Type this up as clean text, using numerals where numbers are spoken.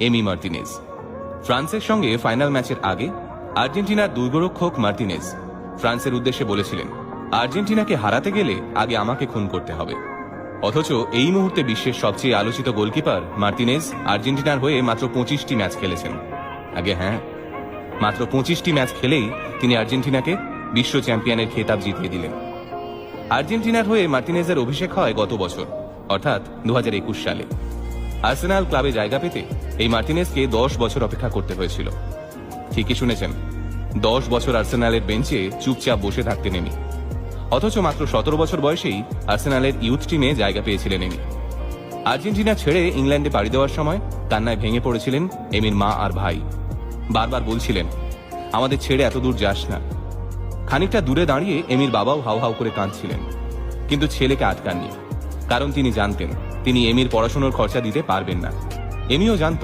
Emi Martinez. ফ্রান্সের সঙ্গে final ম্যাচের আগে আর্জেন্টিনার দুর্গরক্ষক মার্টিনেজ ফ্রান্সের উদ্দেশ্যে বলেছিলেন, আর্জেন্টিনাকে হারাতে গেলে আগে আমাকে খুন করতে হবে। অথচ এই মুহূর্তে বিশ্বের সবচেয়ে আলোচিত গোলকিপার মার্টিনেজ আর্জেন্টিনার হয়ে মাত্র 25টি ম্যাচ খেলেছেন। আগে হ্যাঁ, মাত্র 25টি ম্যাচ খেলেই তিনি আর্জেন্টিনাকে বিশ্ব চ্যাম্পিয়নের খেতাব জিতিয়ে দিলেন। আর্জেন্টিনার হয়ে মার্টিনেজের অভিষেক হয় গত বছর, অর্থাৎ 2021 সালে। আর্সেনাল ক্লাবে জায়গা পেতে এই মার্টিনেজকে 10 বছর অপেক্ষা করতে হয়েছিল। ঠিকই শুনেছেন, 10 বছর আর্সেনালের বেঞ্চে চুপচাপ বসে থাকতেন এমি। অথচ মাত্র 17 বছর বয়সেই আর্সেনালের ইউথ টিমে জায়গা পেয়েছিলেন এমি। আর্জেন্টিনা ছেড়ে ইংল্যান্ডে পাড়ি দেওয়ার সময় কান্নায় ভেঙে পড়েছিলেন এমির মা আর ভাই। বারবার বলছিলেন, আমাদের ছেড়ে এত দূর যাস না। খানিকটা দূরে দাঁড়িয়ে এমির বাবাও হাউ হাউ করে কাঁদছিলেন, কিন্তু ছেলেকে আটকাননি, কারণ তিনি জানতেন তিনি এমির পড়াশোনার খরচা দিতে পারবেন না। এমিও জানত